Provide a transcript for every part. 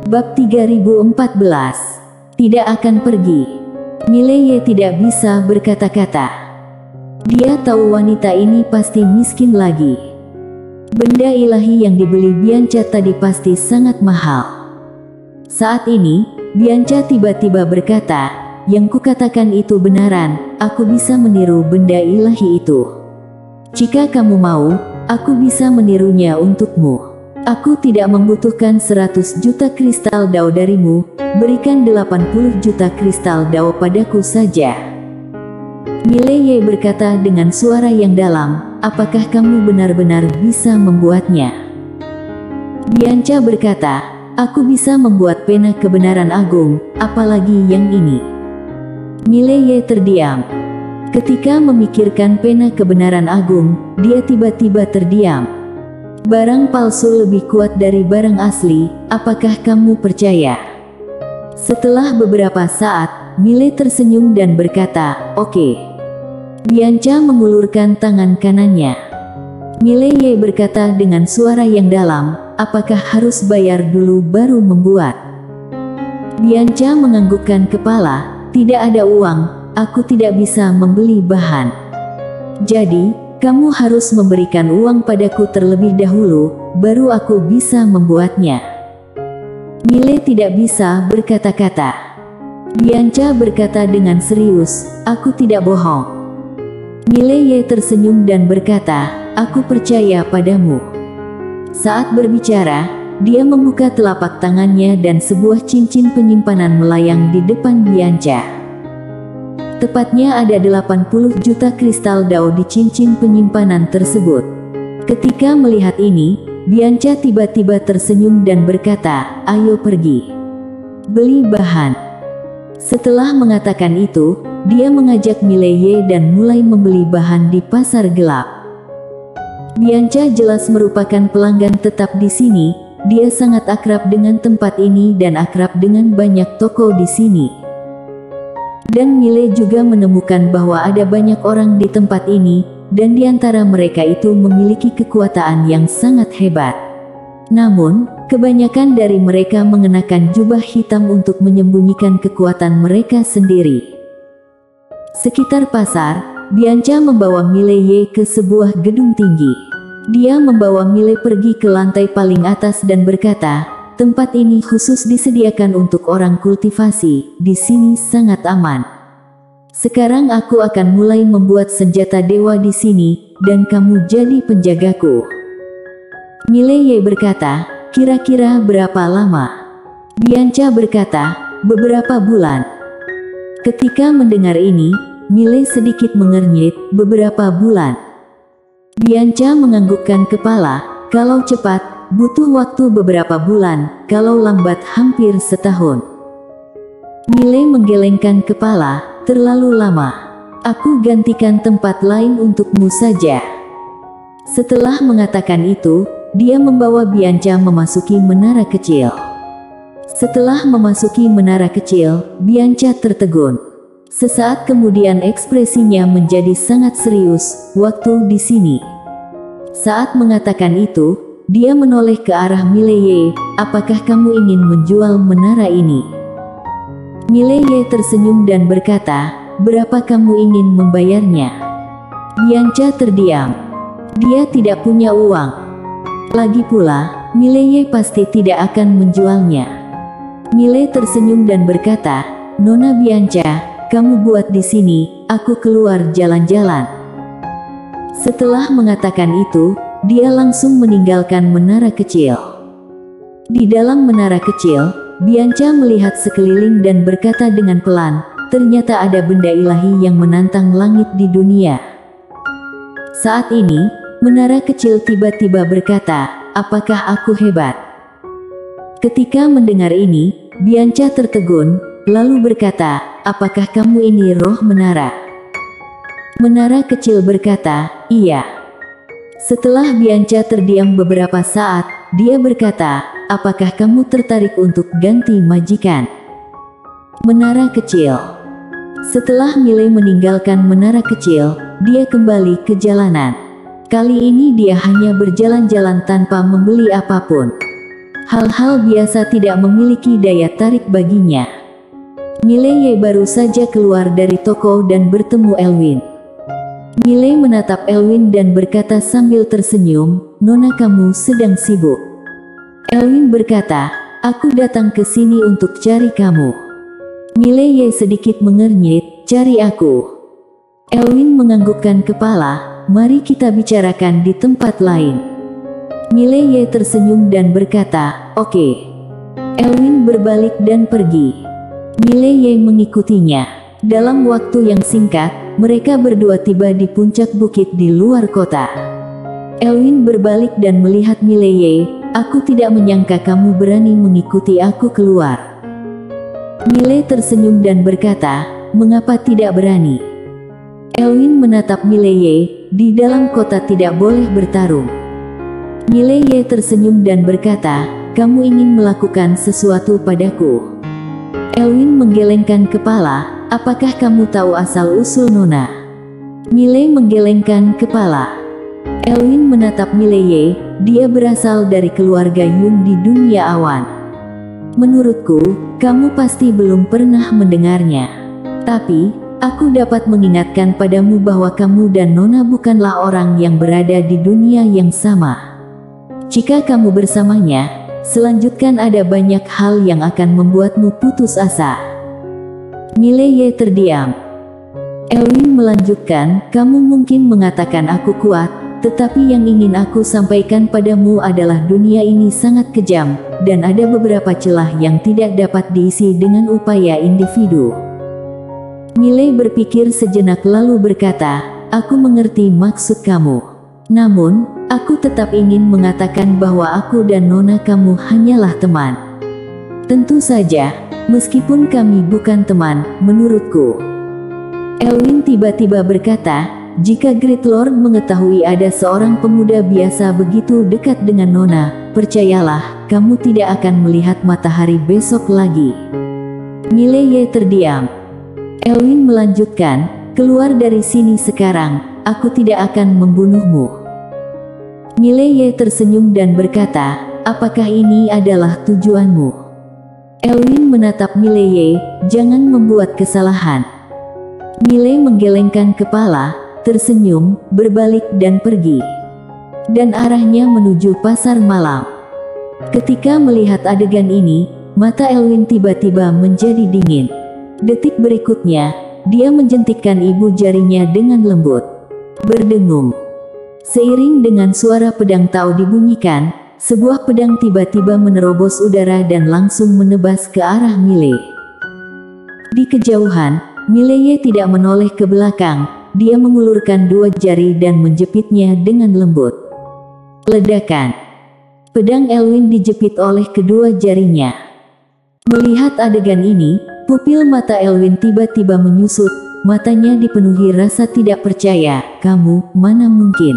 Bab 3014. Tidak akan pergi. Mileye tidak bisa berkata-kata. Dia tahu wanita ini pasti miskin lagi. Benda ilahi yang dibeli Bianca tadi pasti sangat mahal. Saat ini, Bianca tiba-tiba berkata, "Yang kukatakan itu benaran, aku bisa meniru benda ilahi itu. Jika kamu mau, aku bisa menirunya untukmu. Aku tidak membutuhkan 100 juta kristal dao darimu, berikan 80 juta kristal dao padaku saja." Mileye berkata dengan suara yang dalam, "Apakah kamu benar-benar bisa membuatnya?" Bianca berkata, "Aku bisa membuat pena kebenaran agung, apalagi yang ini." Mileye terdiam. Ketika memikirkan pena kebenaran agung, dia tiba-tiba terdiam. Barang palsu lebih kuat dari barang asli, apakah kamu percaya? Setelah beberapa saat, Mile tersenyum dan berkata, "Oke." Bianca mengulurkan tangan kanannya. Mileye berkata dengan suara yang dalam, "Apakah harus bayar dulu baru membuat?" Bianca menganggukkan kepala, "Tidak ada uang, aku tidak bisa membeli bahan. Jadi, kamu harus memberikan uang padaku terlebih dahulu, baru aku bisa membuatnya." Mile tidak bisa berkata-kata. Bianca berkata dengan serius, "Aku tidak bohong." Mileye tersenyum dan berkata, "Aku percaya padamu." Saat berbicara, dia membuka telapak tangannya dan sebuah cincin penyimpanan melayang di depan Bianca. Tepatnya ada 80 juta kristal dao di cincin penyimpanan tersebut. Ketika melihat ini, Bianca tiba-tiba tersenyum dan berkata, "Ayo pergi. Beli bahan." Setelah mengatakan itu, dia mengajak Mileye dan mulai membeli bahan di pasar gelap. Bianca jelas merupakan pelanggan tetap di sini, dia sangat akrab dengan tempat ini dan akrab dengan banyak toko di sini. Dan Mile juga menemukan bahwa ada banyak orang di tempat ini, dan di antara mereka itu memiliki kekuatan yang sangat hebat. Namun, kebanyakan dari mereka mengenakan jubah hitam untuk menyembunyikan kekuatan mereka sendiri. Sekitar pasar, Bianca membawa Mileye ke sebuah gedung tinggi. Dia membawa Mile pergi ke lantai paling atas dan berkata, "Tempat ini khusus disediakan untuk orang kultivasi, di sini sangat aman. Sekarang aku akan mulai membuat senjata dewa di sini, dan kamu jadi penjagaku." Mileye berkata, "Kira-kira berapa lama?" Bianca berkata, "Beberapa bulan." Ketika mendengar ini, Mile sedikit mengernyit, "Beberapa bulan." Bianca menganggukkan kepala, "Kalau cepat, butuh waktu beberapa bulan, kalau lambat hampir setahun." Mile menggelengkan kepala, "Terlalu lama. Aku gantikan tempat lain untukmu saja." Setelah mengatakan itu, dia membawa Bianca memasuki menara kecil. Setelah memasuki menara kecil, Bianca tertegun. Sesaat kemudian ekspresinya menjadi sangat serius, "Waktu di sini." Saat mengatakan itu, dia menoleh ke arah Mileye, "Apakah kamu ingin menjual menara ini?" Mileye tersenyum dan berkata, "Berapa kamu ingin membayarnya?" Bianca terdiam. Dia tidak punya uang. Lagi pula, Mileye pasti tidak akan menjualnya. Mile tersenyum dan berkata, "Nona Bianca, kamu buat di sini, aku keluar jalan-jalan." Setelah mengatakan itu, dia langsung meninggalkan menara kecil. Di dalam menara kecil, Bianca melihat sekeliling dan berkata dengan pelan, "Ternyata ada benda ilahi yang menantang langit di dunia." Saat ini, menara kecil tiba-tiba berkata, "Apakah aku hebat?" Ketika mendengar ini, Bianca tertegun, lalu berkata, "Apakah kamu ini roh menara?" Menara kecil berkata, "Iya." Setelah Bianca terdiam beberapa saat, dia berkata, "Apakah kamu tertarik untuk ganti majikan?" Menara kecil. Setelah Mile meninggalkan menara kecil, dia kembali ke jalanan. Kali ini dia hanya berjalan-jalan tanpa membeli apapun. Hal-hal biasa tidak memiliki daya tarik baginya. Mileye baru saja keluar dari toko dan bertemu Elwin. Miley menatap Elwin dan berkata sambil tersenyum, "Nona, kamu sedang sibuk?" Elwin berkata, "Aku datang ke sini untuk cari kamu." Mileye sedikit mengernyit, "Cari aku?" Elwin menganggukkan kepala, "Mari kita bicarakan di tempat lain." Mileye tersenyum dan berkata, "Oke." Elwin berbalik dan pergi. Mileye mengikutinya. Dalam waktu yang singkat, mereka berdua tiba di puncak bukit di luar kota. Elwin berbalik dan melihat Mileye, "Aku tidak menyangka kamu berani mengikuti aku keluar." Mileye tersenyum dan berkata, "Mengapa tidak berani?" Elwin menatap Mileye, "Di dalam kota tidak boleh bertarung." Mileye tersenyum dan berkata, "Kamu ingin melakukan sesuatu padaku?" Elwin menggelengkan kepala, "Apakah kamu tahu asal-usul Nona?" Mileye menggelengkan kepala. Elwin menatap Mileye, "Dia berasal dari keluarga Yun di dunia awan. Menurutku, kamu pasti belum pernah mendengarnya. Tapi, aku dapat mengingatkan padamu bahwa kamu dan Nona bukanlah orang yang berada di dunia yang sama. Jika kamu bersamanya, selanjutnya ada banyak hal yang akan membuatmu putus asa." Mileye terdiam. Elwin melanjutkan, "Kamu mungkin mengatakan aku kuat, tetapi yang ingin aku sampaikan padamu adalah dunia ini sangat kejam, dan ada beberapa celah yang tidak dapat diisi dengan upaya individu." Mileye berpikir sejenak lalu berkata, "Aku mengerti maksud kamu. Namun, aku tetap ingin mengatakan bahwa aku dan Nona kamu hanyalah teman. Tentu saja, meskipun kami bukan teman, menurutku." Elwin tiba-tiba berkata, "Jika Great Lord mengetahui ada seorang pemuda biasa begitu dekat dengan Nona, percayalah, kamu tidak akan melihat matahari besok lagi." Mileye terdiam. Elwin melanjutkan, "Keluar dari sini sekarang, aku tidak akan membunuhmu." Mileye tersenyum dan berkata, "Apakah ini adalah tujuanmu?" Elwin menatap Mileye, "Jangan membuat kesalahan." Mileye menggelengkan kepala, tersenyum, berbalik dan pergi. Dan arahnya menuju pasar malam. Ketika melihat adegan ini, mata Elwin tiba-tiba menjadi dingin. Detik berikutnya, dia menjentikkan ibu jarinya dengan lembut. Berdengung. Seiring dengan suara pedang Tao dibunyikan, sebuah pedang tiba-tiba menerobos udara dan langsung menebas ke arah Mileye. Di kejauhan, Mileye tidak menoleh ke belakang, dia mengulurkan dua jari dan menjepitnya dengan lembut. Ledakan. Pedang Elwin dijepit oleh kedua jarinya. Melihat adegan ini, pupil mata Elwin tiba-tiba menyusut, matanya dipenuhi rasa tidak percaya, "Kamu, mana mungkin?"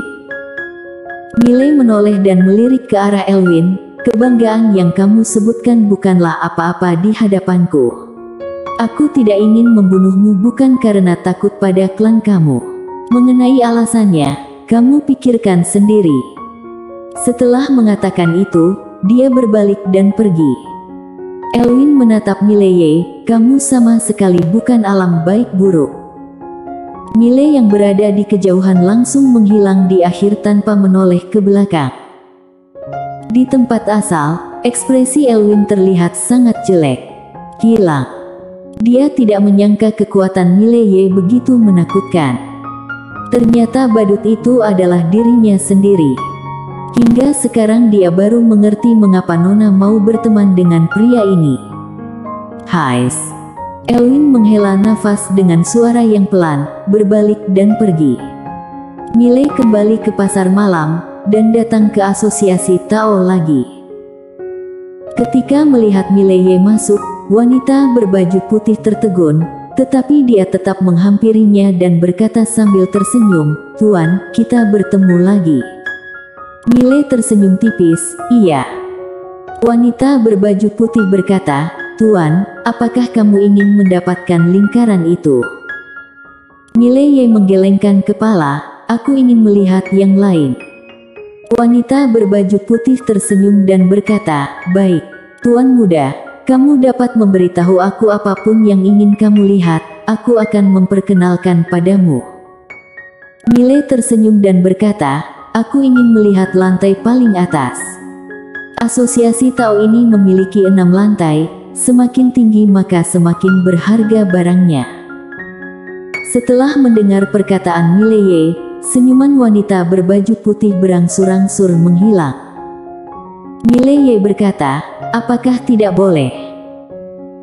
Mileye menoleh dan melirik ke arah Elwin, "Kebanggaan yang kamu sebutkan bukanlah apa-apa di hadapanku. Aku tidak ingin membunuhmu bukan karena takut pada klan kamu. Mengenai alasannya, kamu pikirkan sendiri." Setelah mengatakan itu, dia berbalik dan pergi. Elwin menatap Mileye, "Kamu sama sekali bukan alam baik buruk." Mileye yang berada di kejauhan langsung menghilang di akhir tanpa menoleh ke belakang. Di tempat asal, ekspresi Elwin terlihat sangat jelek. Hilang. Dia tidak menyangka kekuatan Mileye begitu menakutkan. Ternyata badut itu adalah dirinya sendiri. Hingga sekarang dia baru mengerti mengapa Nona mau berteman dengan pria ini. "Hais." Elwin menghela nafas dengan suara yang pelan, berbalik dan pergi. Mileye kembali ke pasar malam, dan datang ke asosiasi Tao lagi. Ketika melihat Mileye masuk, wanita berbaju putih tertegun, tetapi dia tetap menghampirinya dan berkata sambil tersenyum, "Tuan, kita bertemu lagi." Mileye tersenyum tipis, "Iya." Wanita berbaju putih berkata, "Tuan, apakah kamu ingin mendapatkan lingkaran itu?" Mileye menggelengkan kepala, "Aku ingin melihat yang lain." Wanita berbaju putih tersenyum dan berkata, "Baik, Tuan Muda, kamu dapat memberitahu aku apapun yang ingin kamu lihat, aku akan memperkenalkan padamu." Miley tersenyum dan berkata, "Aku ingin melihat lantai paling atas." Asosiasi Tao ini memiliki 6 lantai, semakin tinggi maka semakin berharga barangnya. Setelah mendengar perkataan Miley, senyuman wanita berbaju putih berangsur-angsur menghilang. Miley berkata, "Apakah tidak boleh?"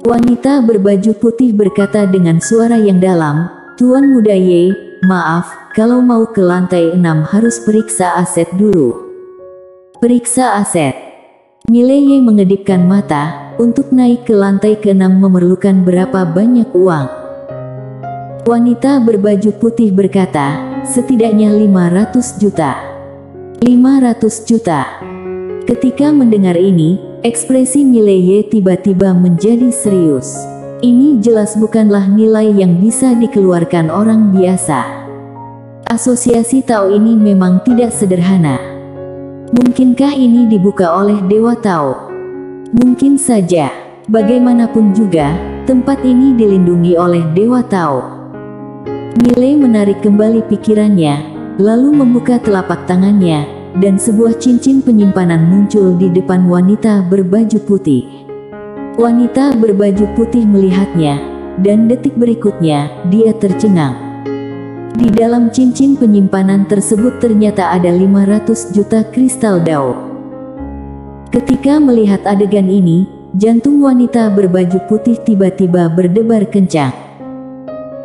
Wanita berbaju putih berkata dengan suara yang dalam, "Tuan Muda Ye, maaf, kalau mau ke lantai 6 harus periksa aset dulu." "Periksa aset?" Miley mengedipkan mata, "Untuk naik ke lantai ke-6 memerlukan berapa banyak uang?" Wanita berbaju putih berkata, "Setidaknya 500 juta. 500 juta. Ketika mendengar ini, ekspresi Miley tiba-tiba menjadi serius. Ini jelas bukanlah nilai yang bisa dikeluarkan orang biasa. Asosiasi Tao ini memang tidak sederhana. Mungkinkah ini dibuka oleh Dewa Tao? Mungkin saja. Bagaimanapun juga, tempat ini dilindungi oleh Dewa Tao." Miley menarik kembali pikirannya, lalu membuka telapak tangannya, dan sebuah cincin penyimpanan muncul di depan wanita berbaju putih. Wanita berbaju putih melihatnya, dan detik berikutnya, dia tercengang. Di dalam cincin penyimpanan tersebut ternyata ada 500 juta kristal Dao. Ketika melihat adegan ini, jantung wanita berbaju putih tiba-tiba berdebar kencang.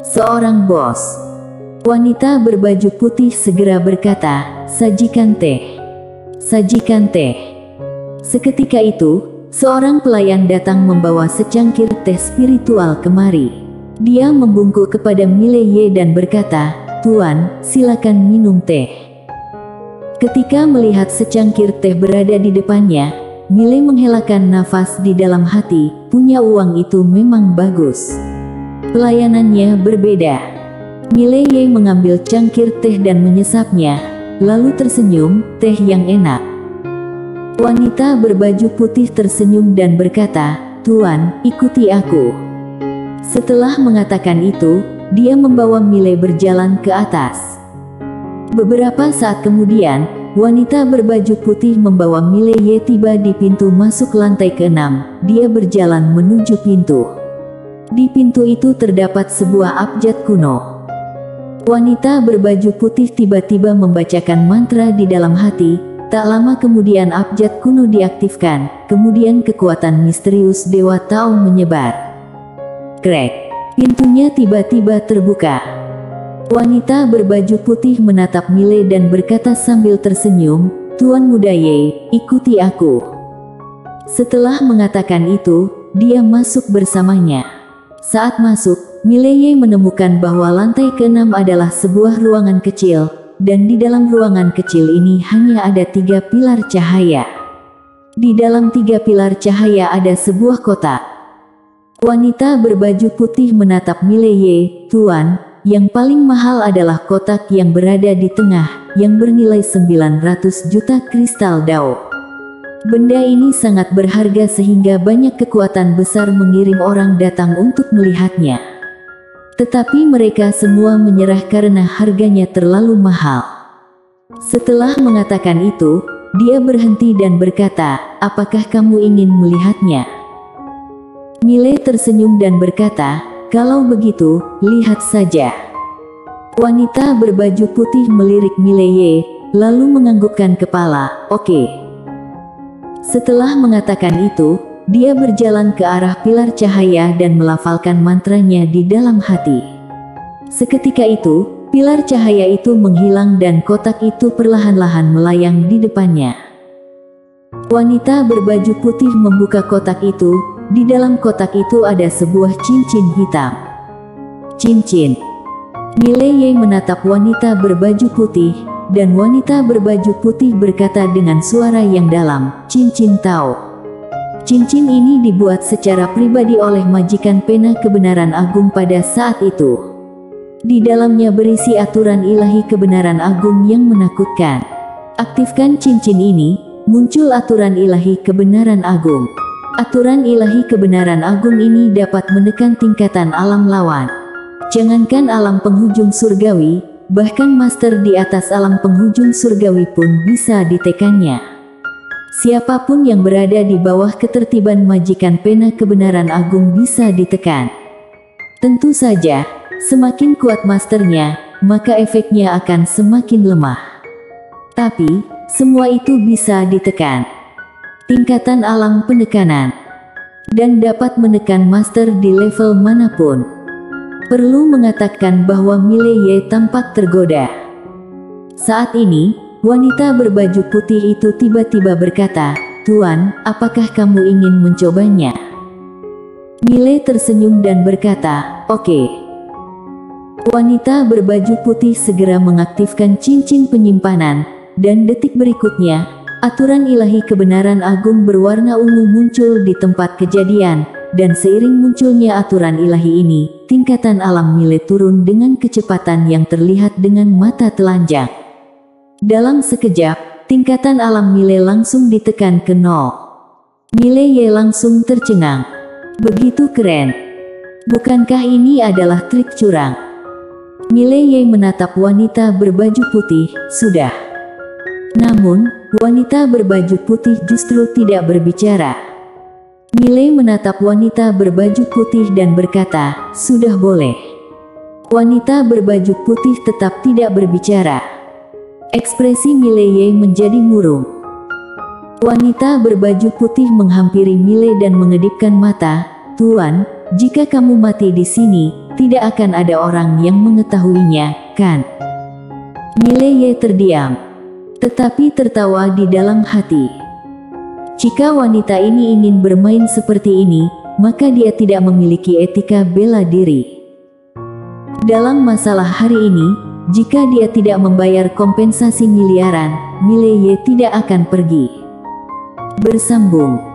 "Seorang bos." Wanita berbaju putih segera berkata, "Sajikan teh. Sajikan teh." Seketika itu, seorang pelayan datang membawa secangkir teh spiritual kemari. Dia membungkuk kepada Miley dan berkata, "Tuan, silakan minum teh." Ketika melihat secangkir teh berada di depannya, Miley menghelakan nafas di dalam hati, punya uang itu memang bagus. Pelayanannya berbeda. Miley mengambil cangkir teh dan menyesapnya, lalu tersenyum, "Teh yang enak." Wanita berbaju putih tersenyum dan berkata, "Tuan, ikuti aku." Setelah mengatakan itu, dia membawa Miley berjalan ke atas. Beberapa saat kemudian, wanita berbaju putih membawa Miley tiba di pintu masuk lantai ke-6. Dia berjalan menuju pintu. Di pintu itu terdapat sebuah abjad kuno. Wanita berbaju putih tiba-tiba membacakan mantra di dalam hati. Tak lama kemudian abjad kuno diaktifkan, kemudian kekuatan misterius Dewa Tao menyebar. Krek! Pintunya tiba-tiba terbuka. Wanita berbaju putih menatap Miley dan berkata sambil tersenyum, "Tuan Muda Ye, ikuti aku." Setelah mengatakan itu, dia masuk bersamanya. Saat masuk, Miley menemukan bahwa lantai ke-6 adalah sebuah ruangan kecil, dan di dalam ruangan kecil ini hanya ada 3 pilar cahaya. Di dalam 3 pilar cahaya ada sebuah kotak. Wanita berbaju putih menatap Miley, "Tuan, yang paling mahal adalah kotak yang berada di tengah, yang bernilai 900 juta kristal Dao. Benda ini sangat berharga sehingga banyak kekuatan besar mengirim orang datang untuk melihatnya. Tetapi mereka semua menyerah karena harganya terlalu mahal." Setelah mengatakan itu, dia berhenti dan berkata, "Apakah kamu ingin melihatnya?" Miley tersenyum dan berkata, "Kalau begitu, lihat saja." Wanita berbaju putih melirik Miley, lalu menganggukkan kepala, "Oke." Setelah mengatakan itu, dia berjalan ke arah pilar cahaya dan melafalkan mantranya di dalam hati. Seketika itu, pilar cahaya itu menghilang dan kotak itu perlahan-lahan melayang di depannya. Wanita berbaju putih membuka kotak itu. Di dalam kotak itu ada sebuah cincin hitam. Cincin. Miley menatap wanita berbaju putih, dan wanita berbaju putih berkata dengan suara yang dalam, "Cincin Tao." Cincin ini dibuat secara pribadi oleh majikan pena kebenaran agung pada saat itu. Di dalamnya berisi aturan ilahi kebenaran agung yang menakutkan. Aktifkan cincin ini, muncul aturan ilahi kebenaran agung. Aturan ilahi kebenaran agung ini dapat menekan tingkatan alam lawan. Jangankan alam penghujung surgawi, bahkan master di atas alam penghujung surgawi pun bisa ditekannya. Siapapun yang berada di bawah ketertiban majikan pena kebenaran agung bisa ditekan. Tentu saja, semakin kuat masternya, maka efeknya akan semakin lemah. Tapi, semua itu bisa ditekan. Tingkatan alam penekanan. Dan dapat menekan master di level manapun. Perlu mengatakan bahwa Mileye tampak tergoda. Saat ini, wanita berbaju putih itu tiba-tiba berkata, "Tuan, apakah kamu ingin mencobanya?" Mile tersenyum dan berkata, "Oke." Wanita berbaju putih segera mengaktifkan cincin penyimpanan, dan detik berikutnya, aturan ilahi kebenaran agung berwarna ungu muncul di tempat kejadian, dan seiring munculnya aturan ilahi ini, tingkatan alam Mile turun dengan kecepatan yang terlihat dengan mata telanjang. Dalam sekejap, tingkatan alam Mile langsung ditekan ke 0. Mileye langsung tercengang. Begitu keren. Bukankah ini adalah trik curang? Mileye menatap wanita berbaju putih, sudah. Namun, wanita berbaju putih justru tidak berbicara. Mile menatap wanita berbaju putih dan berkata, "Sudah boleh." Wanita berbaju putih tetap tidak berbicara. Ekspresi Mileye menjadi murung. Wanita berbaju putih menghampiri Mile dan mengedipkan mata, "Tuan, jika kamu mati di sini, tidak akan ada orang yang mengetahuinya, kan?" Mileye terdiam, tetapi tertawa di dalam hati. Jika wanita ini ingin bermain seperti ini, maka dia tidak memiliki etika bela diri. Dalam masalah hari ini, jika dia tidak membayar kompensasi miliaran, Mileye tidak akan pergi. Bersambung.